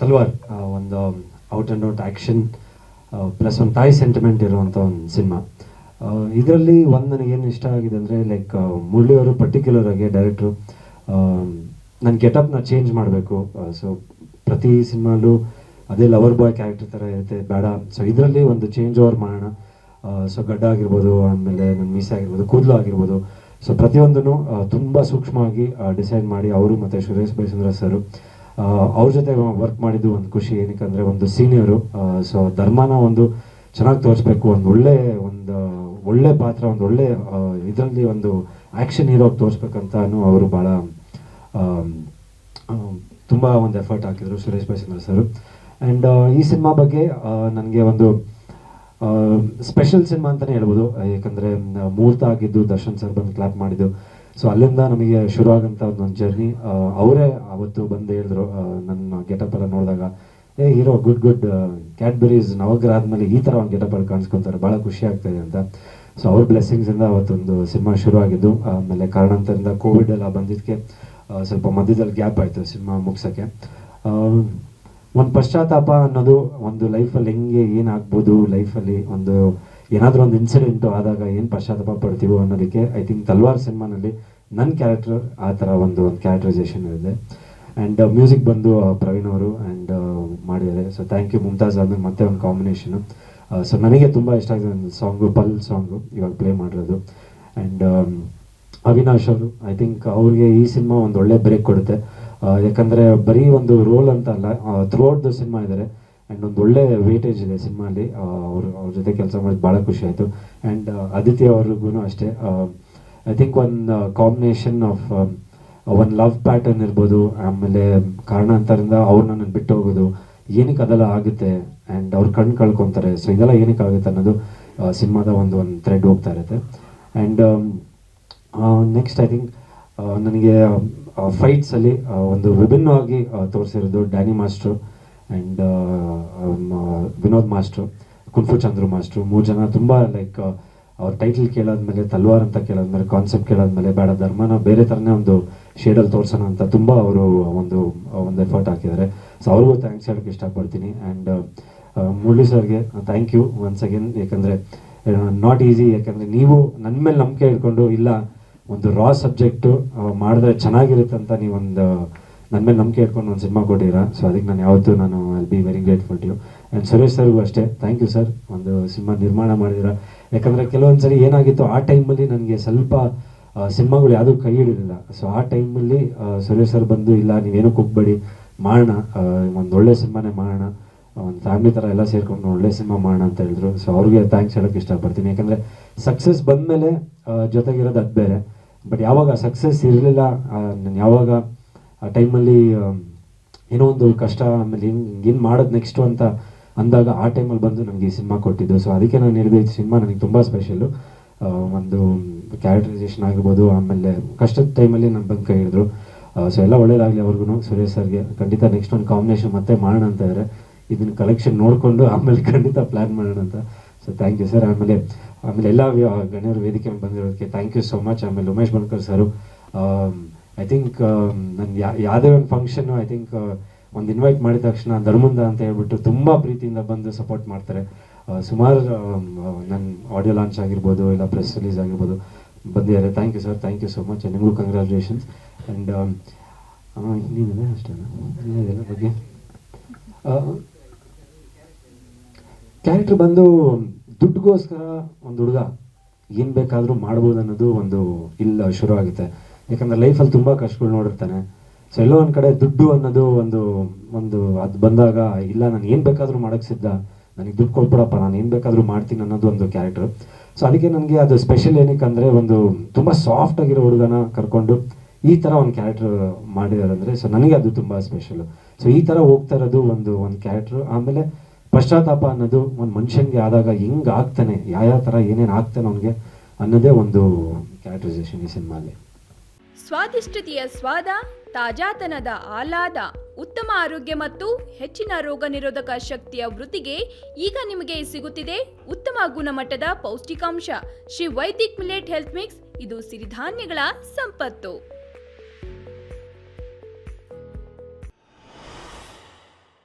ತಲ್ವಾರ್ ಒಂದು out and out action plus ಒಂದು ತಾಯಿ ಸೆಂಟಿಮೆಂಟ್ ಇರುವಂಥ ಒಂದು ಸಿನಿಮಾ. ಇದರಲ್ಲಿ ಒಂದು ನನಗೇನು ಇಷ್ಟ ಆಗಿದೆ ಅಂದರೆ ಲೈಕ್ ಮುರಳಿಯವರು ಪರ್ಟಿಕ್ಯುಲರ್ ಆಗಿ ಡೈರೆಕ್ಟ್ರು ನನ್ನ ಗೆಟಪ್ನ ಚೇಂಜ್ ಮಾಡಬೇಕು. ಸೊ ಪ್ರತಿ ಸಿನಿಮಾಲು ಅದೇ ಲವರ್ ಬಾಯ್ ಕ್ಯಾರೆಕ್ಟರ್ ಥರ ಇರುತ್ತೆ, ಬೇಡ. ಸೊ ಇದರಲ್ಲಿ ಒಂದು ಚೇಂಜ್ ಓವರ್ ಮಾಡೋಣ. ಸೊ ಗಡ್ಡ ಆಗಿರ್ಬೋದು, ಆಮೇಲೆ ನನ್ನ ಮೀಸೆ ಆಗಿರ್ಬೋದು, ಕೂದಲು ಆಗಿರ್ಬೋದು. ಸೊ ಪ್ರತಿಯೊಂದನ್ನು ತುಂಬ ಸೂಕ್ಷ್ಮವಾಗಿ ಡಿಸೈಡ್ ಮಾಡಿ ಅವರು ಮತ್ತು ಸುರೇಶ್ ಬೈಸಂದ್ರ ಸರು ಅವ್ರ ಜೊತೆ ವರ್ಕ್ ಮಾಡಿದ್ದು ಒಂದು ಖುಷಿ. ಏನಕ್ಕೆ ಒಂದು ಸೀನಿಯರು. ಸೊ ಧರ್ಮನ ಒಂದು ಚೆನ್ನಾಗಿ ತೋರಿಸ್ಬೇಕು, ಒಂದು ಒಳ್ಳೆ ಪಾತ್ರ, ಒಂದು ಒಳ್ಳೆ ಇದರಲ್ಲಿ ಒಂದು ಆ್ಯಕ್ಷನ್ ಹೀರೋಗಿ ತೋರಿಸ್ಬೇಕಂತ ಅವರು ಭಾಳ ತುಂಬ ಒಂದು ಎಫರ್ಟ್ ಹಾಕಿದರು ಸುರೇಶ್ ಬೈಸಂದ್ರ ಸರು. ಆ್ಯಂಡ್ ಈ ಸಿನಿಮಾ ಬಗ್ಗೆ ನನಗೆ ಒಂದು ಸ್ಪೆಷಲ್ ಸಿನಿಮಾ ಅಂತಲೇ ಹೇಳ್ಬೋದು. ಯಾಕಂದರೆ ಮುಹೂರ್ತ ಆಗಿದ್ದು ದರ್ಶನ್ ಸರ್ ಬಂದು ಕ್ಲಾಪ್ ಮಾಡಿದ್ದು. ಸೊ ಅಲ್ಲಿಂದ ನಮಗೆ ಶುರು ಆಗೋಂಥ ಒಂದು ಜರ್ನಿ. ಅವರೇ ಅವತ್ತು ಬಂದು ಹೇಳಿದ್ರು ನನ್ನ ಗೆಟಪ್ ಎಲ್ಲ ನೋಡಿದಾಗ, ಹೀರೋ ಗುಡ್ ಕ್ಯಾಡ್ಬರೀಸ್ ನವಗ್ರಹ ಆದಮೇಲೆ ಈ ಥರ ಒಂದು ಗೆಟಪ್ ಅಲ್ಲಿ ಕಾಣಿಸ್ಕೊತಾರೆ, ಭಾಳ ಖುಷಿ ಆಗ್ತಾಯಿದೆ ಅಂತ. ಸೊ ಅವ್ರ ಬ್ಲೆಸ್ಸಿಂಗ್ಸಿಂದ ಅವತ್ತೊಂದು ಸಿನಿಮಾ ಶುರು ಆಗಿದ್ದು. ಆಮೇಲೆ ಕಾರಣಾಂತರದಿಂದ ಕೋವಿಡ್ ಎಲ್ಲ ಬಂದಿದ್ದಕ್ಕೆ ಸ್ವಲ್ಪ ಮಧ್ಯದಲ್ಲಿ ಗ್ಯಾಪ್ ಆಯಿತು ಸಿನಿಮಾ ಮುಗ್ಸೋಕ್ಕೆ. ಒಂದು ಪಶ್ಚಾತ್ತಾಪ ಅನ್ನೋದು ಒಂದು ಲೈಫಲ್ಲಿ ಹೆಂಗೆ ಏನಾಗ್ಬೋದು, ಲೈಫಲ್ಲಿ ಒಂದು ಏನಾದರೂ ಒಂದು ಇನ್ಸಿಡೆಂಟು ಆದಾಗ ಏನು ಪಶ್ಚಾತ್ತಾಪ ಪಡ್ತೀವೋ ಅನ್ನೋದಕ್ಕೆ ಐ ಥಿಂಕ್ ತಲ್ವಾರ್ ಸಿನಿಮಾನಲ್ಲಿ ನನ್ನ ಕ್ಯಾರೆಕ್ಟರ್ ಆ ಥರ ಒಂದು ಕ್ಯಾರೆಕ್ಟರೈಸೇಷನ್ ಇದೆ. ಆ್ಯಂಡ್ ಮ್ಯೂಸಿಕ್ ಬಂದು ಪ್ರವೀಣ್ ಅವರು ಆ್ಯಂಡ್ ಮಾಡಿದ್ದಾರೆ. So thank you. ಮುಮ್ತಾಜ್ ಆದ್ಮೇಲೆ ಮತ್ತೆ ಒಂದು ಕಾಂಬಿನೇಷನು. ಸೊ ನನಗೆ ತುಂಬ ಇಷ್ಟ ಆಗಿದೆ ಒಂದು ಸಾಂಗು, ಪಲ್ ಸಾಂಗು ಇವಾಗ ಪ್ಲೇ ಮಾಡಿರೋದು. ಆ್ಯಂಡ್ ಅವಿನಾಶ್ ಅವರು ಐ ಥಿಂಕ್ ಅವ್ರಿಗೆ ಈ ಸಿನಿಮಾ ಒಂದು ಒಳ್ಳೆ ಬ್ರೇಕ್ ಕೊಡುತ್ತೆ. ಯಾಕಂದರೆ ಬರೀ ಒಂದು ರೋಲ್ ಅಂತ ಅಲ್ಲ, ಥ್ರೂ ಔಟ್ ದ ಸಿನಿಮಾ ಇದ್ದಾರೆ. ಆ್ಯಂಡ್ ಒಂದು ಒಳ್ಳೆ ವೇಟೇಜ್ ಇದೆ ಸಿನಿಮಾಲಿ. ಅವ್ರ ಜೊತೆ ಕೆಲಸ ಮಾಡಿದ್ದು ಭಾಳ ಖುಷಿ ಆಯಿತು. ಆ್ಯಂಡ್ ಅದಿತಿ ಅವ್ರಿಗೂ ಅಷ್ಟೇ. ಐ ಥಿಂಕ್ ಒಂದು ಕಾಂಬಿನೇಷನ್ ಆಫ್ ಒಂದು ಲವ್ ಪ್ಯಾಟರ್ನ್ ಇರ್ಬೋದು, ಆಮೇಲೆ ಕಾರಣಾಂತರದಿಂದ ಅವ್ರು ನನ್ನನ್ನು ಬಿಟ್ಟು ಹೋಗೋದು, ಏನಕ್ಕೆ ಅದೆಲ್ಲ ಆಗುತ್ತೆ, ಆ್ಯಂಡ್ ಅವ್ರು ಕಣ್ಣು ಕಳ್ಕೊತಾರೆ. ಸೊ ಇದೆಲ್ಲ ಏನಕ್ಕೆ ಆಗುತ್ತೆ ಅನ್ನೋದು ಸಿನಿಮಾದ ಒಂದು ಥ್ರೆಡ್ ಹೋಗ್ತಾ ಇರುತ್ತೆ. ಆ್ಯಂಡ್ ನೆಕ್ಸ್ಟ್ ಐ ಥಿಂಕ್ ನನಗೆ ಫೈಟ್ಸಲ್ಲಿ ಒಂದು ವಿಭಿನ್ನವಾಗಿ ತೋರಿಸಿರೋದು Danny master and Vinod master, kung fu Chandru master. 3 ಜನ ತುಂಬ ಲೈಕ್ ಅವ್ರ ಟೈಟಲ್ ಕೇಳಾದ್ಮೇಲೆ, ತಲ್ವಾರ್ ಅಂತ ಕೇಳಾದ್ಮೇಲೆ, ಕಾನ್ಸೆಪ್ಟ್ ಕೇಳಾದ್ಮೇಲೆ ಬೇಡ ಧರ್ಮನ ಬೇರೆ ಥರನೇ ಒಂದು ಶೇಡಲ್ಲಿ ತೋರಿಸೋಣ ಅಂತ ತುಂಬ ಅವರು ಒಂದು ಎಫರ್ಟ್ ಹಾಕಿದ್ದಾರೆ. ಸೊ ಅವ್ರಿಗೂ ಥ್ಯಾಂಕ್ಸ್ ಹೇಳೋಕ್ಕೆ ಇಷ್ಟಪಡ್ತೀನಿ. ಆ್ಯಂಡ್ ಮುರಳಿ ಸರ್ಗೆ ಥ್ಯಾಂಕ್ ಯು ಒನ್ಸ್ ಅಗೇನ್. ಯಾಕಂದರೆ ನಾಟ್ ಈಸಿ. ಯಾಕಂದರೆ ನೀವು ನನ್ನ ಮೇಲೆ ನಂಬಿಕೆ ಇಟ್ಕೊಂಡು ಇಲ್ಲ ಒಂದು ರಾ ಸಬ್ಜೆಕ್ಟು ಮಾಡಿದ್ರೆ ಚೆನ್ನಾಗಿರುತ್ತೆ ಅಂತ ನೀವೊಂದು ನನ್ನ ಮೇಲೆ ನಂಬಿಕೆ ಇಟ್ಕೊಂಡು ಒಂದು ಸಿನಿಮಾ ಕೊಟ್ಟಿರ. ಸೊ ಅದಕ್ಕೆ ನಾನು ಯಾವತ್ತೂ I be very grateful to you. And Suresh ಸರ್ಗೂ ಅಷ್ಟೇ ಥ್ಯಾಂಕ್ ಯು ಸರ್, ಒಂದು ಸಿನಿಮಾ ನಿರ್ಮಾಣ ಮಾಡಿದಿರ. ಯಾಕಂದರೆ ಕೆಲವೊಂದು ಸರಿ ಏನಾಗಿತ್ತು ಆ ಟೈಮಲ್ಲಿ ನನಗೆ ಸ್ವಲ್ಪ ಸಿನಿಮಾಗಳು ಯಾವುದೂ ಕೈ ಹಿಡಿಲಿಲ್ಲ. ಸೊ ಆ ಟೈಮಲ್ಲಿ ಸುರೇಶ್ ಸರ್ ಬಂದು ಇಲ್ಲ ನೀವೇನಕ್ಕೆ ಹೋಗ್ಬೇಡಿ, ಮಾಡೋಣ, ಒಂದು ಒಳ್ಳೆ ಸಿನಿಮಾನೇ ಮಾಡೋಣ, ಒಂದು ಫ್ಯಾಮಿಲಿ ಥರ ಎಲ್ಲ ಸೇರ್ಕೊಂಡು ಒಳ್ಳೆ ಸಿನಿಮಾ ಮಾಡೋಣ ಅಂತ ಹೇಳಿದ್ರು. ಸೊ ಅವ್ರಿಗೆ ಥ್ಯಾಂಕ್ಸ್ ಹೇಳೋಕ್ಕೆ ಇಷ್ಟಪಡ್ತೀನಿ. ಯಾಕಂದರೆ ಸಕ್ಸಸ್ ಬಂದಮೇಲೆ ಜೊತೆಗಿರೋದು ಅದು ಬೇರೆ. ಬಟ್ ಯಾವಾಗ ಸಕ್ಸಸ್ ಇರಲಿಲ್ಲ, ನಾನು ಯಾವಾಗ ಆ ಟೈಮಲ್ಲಿ ಏನೋ ಒಂದು ಕಷ್ಟ, ಆಮೇಲೆ ಹಿಂಗೇನು ಮಾಡೋದು ನೆಕ್ಸ್ಟು ಅಂತ ಅಂದಾಗ ಆ ಟೈಮಲ್ಲಿ ಬಂದು ನನಗೆ ಈ ಸಿನಿಮಾ ಕೊಟ್ಟಿದ್ದು. ಸೊ ಅದಕ್ಕೆ ನಾನು ಹೇಳಿದೆ ಈ ಸಿನಿಮಾ ನನಗೆ ತುಂಬ ಸ್ಪೆಷಲ್ಲು. ಒಂದು ಕ್ಯಾರೆಕ್ಟರೈಸೇಷನ್ ಆಗಿರ್ಬೋದು, ಆಮೇಲೆ ಕಷ್ಟದ ಟೈಮಲ್ಲಿ ನಾನು ಬಂದು ಕೈ ಹಿಡಿದ್ರು. ಸೊ ಎಲ್ಲ ಒಳ್ಳೇದಾಗಲಿ ಅವ್ರಿಗೂ. ಸುರೇಶ್ ಸರ್ಗೆ ಖಂಡಿತ ನೆಕ್ಸ್ಟ್ ಒಂದು ಕಾಂಬಿನೇಷನ್ ಮತ್ತೆ ಮಾಡೋಣ ಅಂತ ಇದ್ದಾರೆ. ಇದನ್ನು ಕಲೆಕ್ಷನ್ ನೋಡಿಕೊಂಡು ಆಮೇಲೆ ಖಂಡಿತ ಪ್ಲ್ಯಾನ್ ಮಾಡೋಣ ಅಂತ. So thank you sir. ಆಮೇಲೆ ಎಲ್ಲ ಗಣ್ಯರು ವೇದಿಕೆ ಬಂದಿರೋದಕ್ಕೆ ಥ್ಯಾಂಕ್ ಯು ಸೋ ಮಚ್. ಆಮೇಲೆ Umesh Bankar sir, I think ನಾನು ಯಾವುದೇ ಒಂದು ಫಂಕ್ಷನ್ನು ಐ ಥಿಂಕ್ ಒಂದು ಇನ್ವೈಟ್ ಮಾಡಿದ ತಕ್ಷಣ ಧರ್ಮಂದ ಅಂತ ಹೇಳ್ಬಿಟ್ಟು ತುಂಬ ಪ್ರೀತಿಯಿಂದ ಬಂದು ಸಪೋರ್ಟ್ ಮಾಡ್ತಾರೆ. ಸುಮಾರು ನನ್ನ ಆಡಿಯೋ ಲಾಂಚ್ ಆಗಿರ್ಬೋದು, ಇಲ್ಲ ಪ್ರೆಸ್ ರಿಲೀಸ್ ಆಗಿರ್ಬೋದು ಬಂದಿದ್ದಾರೆ. Thank you sir, thank you so much. ನಿಮಗೂ ಕಂಗ್ರ್ಯಾಚುಲೇಷನ್ಸ್. ಆ್ಯಂಡ್ ಇನ್ನೇನಿದೆ ಅಷ್ಟೇ ಇನ್ನೇನಿದೆ ಬಗ್ಗೆ ಕ್ಯಾರೆಕ್ಟರ್ ಬಂದು ದುಡ್ಡುಗೋಸ್ಕರ ಒಂದು ಹುಡುಗ ಏನು ಬೇಕಾದರೂ ಮಾಡ್ಬೋದು ಅನ್ನೋದು ಒಂದು ಇಲ್ಲ ಶುರು ಆಗುತ್ತೆ. ಯಾಕಂದರೆ ಲೈಫಲ್ಲಿ ತುಂಬ ಕಷ್ಟಗಳು ನೋಡಿರ್ತಾನೆ. ಸೊ ಎಲ್ಲೋ ಒಂದು ಕಡೆ ದುಡ್ಡು ಅನ್ನೋದು ಒಂದು ಅದು ಬಂದಾಗ ಇಲ್ಲ ನಾನು ಏನು ಬೇಕಾದರೂ ಮಾಡೋಕ್ಕೆ ಸಿದ್ಧ, ನನಗೆ ದುಡ್ಡು ಕೊಟ್ಬಿಡಪ್ಪ, ನಾನು ಏನು ಬೇಕಾದರೂ ಮಾಡ್ತೀನಿ ಅನ್ನೋದು ಒಂದು ಕ್ಯಾರೆಕ್ಟರ್. ಸೊ ಅದಕ್ಕೆ ನನಗೆ ಅದು ಸ್ಪೆಷಲ್ ಏನಕ್ಕೆ ಅಂದರೆ ಒಂದು ತುಂಬ ಸಾಫ್ಟ್ ಆಗಿರೋ ಹುಡುಗನ ಕರ್ಕೊಂಡು ಈ ಥರ ಒಂದು ಕ್ಯಾರೆಕ್ಟರ್ ಮಾಡಿದಾರಂದರೆ ಸೊ ನನಗೆ ಅದು ತುಂಬ ಸ್ಪೆಷಲು. ಸೊ ಈ ಥರ ಹೋಗ್ತಾ ಇರೋದು ಒಂದು ಕ್ಯಾರೆಕ್ಟ್ರು. ಆಮೇಲೆ ಪಶ್ಚಾತ್ತಾಪ ಅನ್ನೋದು ಒಂದು ಮನುಷ್ಯನಿಗೆ ಆದಾಗ ಹೆಂಗೆ ಆಗ್ತಾನೆ, ಯಾವ ಥರ ಏನೇನು ಆಗ್ತಾನೆ ಅವನಿಗೆ ಅನ್ನೋದೇ ಒಂದು ಕ್ಯಾರೆಕ್ಟರೈಸೇಷನ್ ಈ ಸಿನಿಮಾಲಿ. ಸ್ವಾದಿಷ್ಟತೆಯ ಸ್ವಾದ, ತಾಜಾತನದ ಆಹ್ಲಾದ, ಉತ್ತಮ ಆರೋಗ್ಯ ಮತ್ತು ಹೆಚ್ಚಿನ ರೋಗ ನಿರೋಧಕ ಶಕ್ತಿಯ ವೃದ್ಧಿಗೆ ಈಗ ನಿಮಗೆ ಸಿಗುತ್ತಿದೆ ಉತ್ತಮ ಗುಣಮಟ್ಟದ ಪೌಷ್ಟಿಕಾಂಶ Shri Vaidik millet health mix. ಇದು ಸಿರಿಧಾನ್ಯಗಳ ಸಂಪತ್ತು.